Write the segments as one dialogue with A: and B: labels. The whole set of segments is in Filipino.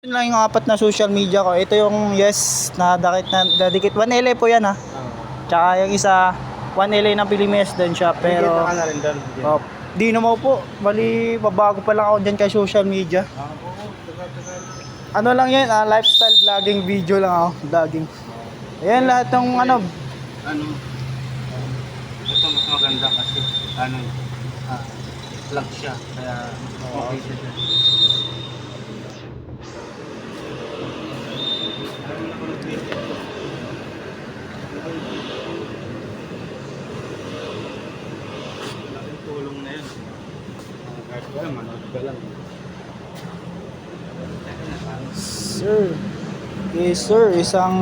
A: Yun lang yung apat na social media ko. Ito yung yes na dadikit 1LA po yan ha. Tsaka yung isa 1LA ng Pilimes din siya pero
B: Kita ka na rin doon.
A: oh, di naman po. Bali babago pa lang ako diyan kay social media. Ano lang yan, lifestyle vlogging video lang ako, vlogging. Ayan lahat ng ano.
B: Ito mas maganda kasi vlog siya. Kaya okay siya. Laking tulong na yun. Kahit wala, manood ka lang.
A: Sir. Okay sir, isang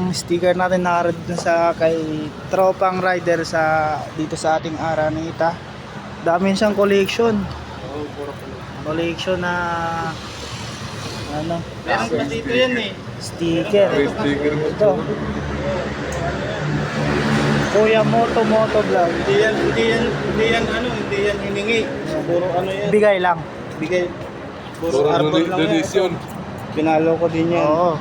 A: sticker natin nakaread na sa kay tropang rider sa dito sa ating Araneta. Dami siyang collection.
B: Oo, puro
A: Collection na ano?
B: meron pa dito yan eh.
A: Sticker.
C: Sticker mo
A: Ito. Kuya Moto Vlog.
B: Hindi yan hiningi. Puro ano yan.
A: Bigay lang.
B: Bigay. Puro arbor lang yan.
C: donation.
B: Pinalo ko din yan.
A: Oo.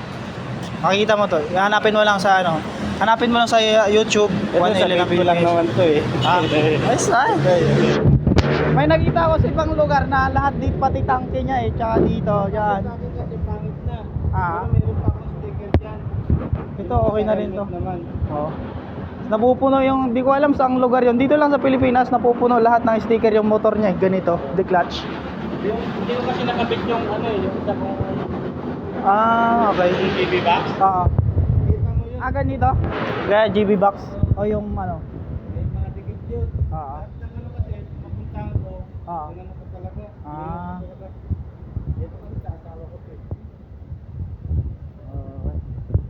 A: Makikita mo to. Hanapin mo lang sa ano. Hanapin mo lang sa YouTube.
B: Ito sa Facebook lang naman to eh.
A: Ayos na. May nakita ko sa ibang lugar na lahat dito pati tangke niya eh. Tsaka dito. Yan.
B: Sa akin kasi pangit na.
A: Ah.
B: Pero meron pa akong sticker dyan.
A: Ito okay na rin to.
B: Naman.
A: Oo. Napupuno yung, di ko alam saang lugar yun. Dito lang sa Pilipinas, napupuno lahat ng sticker yung motor niya. Ganito, the clutch.
B: Hindi ko kasi nakabit yung yung isa kong
A: Okay.
B: GB box.
A: Oo.
B: Kita mo yun.
A: Ganito? Kaya GB box. O yung ano.
B: May mga dikit yun.
A: Oo.
B: At ng ano kasi, mapuntahan ko.
A: Oo.
B: Ganun ako talaga.
A: Ah.
B: Ito kasi sa asawa ko eh.
A: Okay.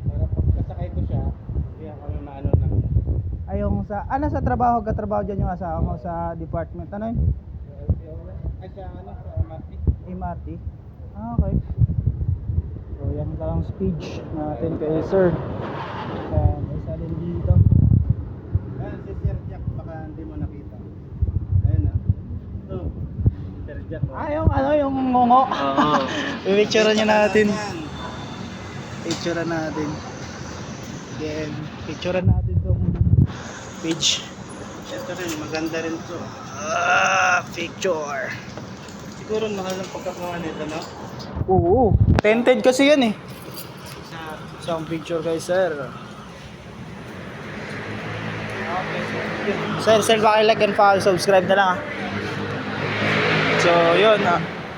B: Para pagkasakay ko siya, hindi ako yung maano ng
A: Ay yung sa, sa trabaho, katrabaho dyan yung asawa mo sa department. Ano yun?
B: LTO lang. Ay siya sa MRT.
A: MRT. Okay. So yan lang speech natin kay sir. And isa din dito.
B: Ayan si Sir Jack, baka hindi mo nakita. Ayun na. Ito. Sir Jack.
A: Yung yung ngongo.
B: Oo.
A: Picturean niya natin.
B: Yan.
A: Picturean natin. Then, picturean natin tong page.
B: Ito rin, maganda rin to.
A: Picture.
B: Siguro mahal ng pagkakawa nito, no?
A: Oo. Tinted kasi yan eh.
B: Sa
A: Isang picture kay sir. Sir, paki-like and follow, subscribe na lang ah. So, yun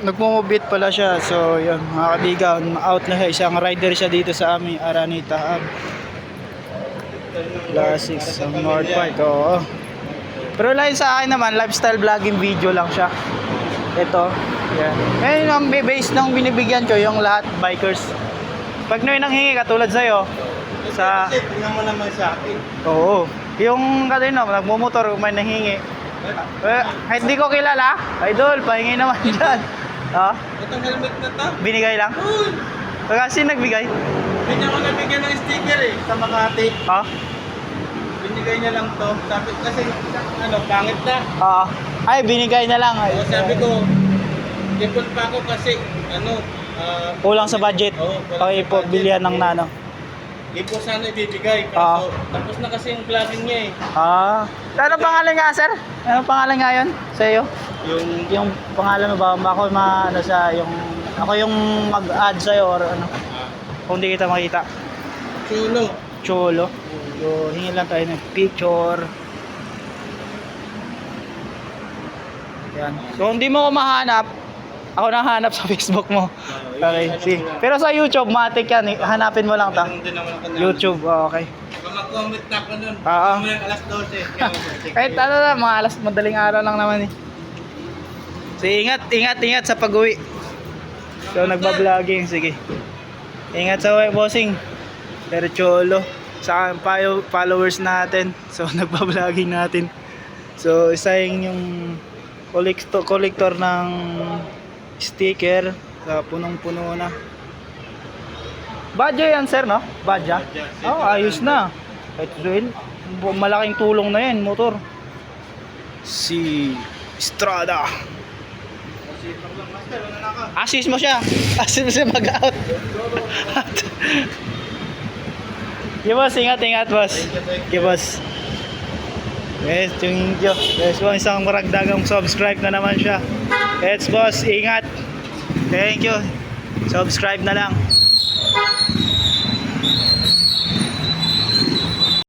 A: nagmumubit pala siya. So, yun, mga kaibigan, out na siya. Isang rider siya dito sa aming Araneta. Classics sa North Park, oo. Pero lain sa akin naman, lifestyle vlogging video lang siya. Ito, yan. Ngayon ang base ng binibigyan ko, yung lahat bikers. Pag may nanghingi katulad sa'yo, sa...
B: Kasi tingnan mo naman sa akin.
A: Oo. Yung kanina, nagmumotor, may nanghingi. Kahit di ko kilala, idol, pahingi naman dyan.
B: Itong helmet na to.
A: Binigay lang.
B: Uy!
A: Kasi nagbigay.
B: Hindi niya ako nabigyan ng sticker eh. Sa Makati. Binigay niya lang to. Sabi kasi, pangit na.
A: Ay, binigay na lang.
B: O, sabi ko, ipon pa ako kasi,
A: Kulang sa budget.
B: Oo, kulang
A: Okay
B: sa
A: po,
B: budget.
A: bilihan ng nano.
B: Hindi po sana ibibigay. Kaso, tapos na kasi yung vlogging niya eh.
A: Ano pangalan nga, sir? Ano pangalan nga yun sa iyo? Yung pangalan mo ba? Ako ako yung mag-add sa iyo or ano? Kung di kita makita.
B: Chulo.
A: Cholo. So, hingi lang tayo ng picture. Yan. So, kung di mo ko mahanap, ako nahanap sa Facebook mo. Okay, see. Pero sa YouTube, matik yan. Hanapin mo lang ta.
B: Meron din naman ako na.
A: YouTube, okay.
B: Kung mag-comment na ako nun.
A: Oo.
B: Mamaya alas 12.
A: Kahit ano na, mga madaling araw lang naman eh. So, ingat sa pag-uwi. So, nagba-vlogging, sige. Ingat sa uwi, bossing. Pero cholo. Sa followers natin. So, nagba-vlogging natin. So, isa yung collector ng sticker. Punong-puno na. Badya yan, sir, no? Badya? Ayos na. Kahit yun, malaking tulong na yan, motor. Si Estrada.
B: Masipag lang master, ano na ka?
A: Assist mo siya. Assist mo siya mag-out. Okay, boss. Ingat, boss. Okay, boss. Yes, thank you. Yes, po, isang maragdagang subscribe na naman siya. Yes, boss. Ingat. Thank you. Subscribe na lang.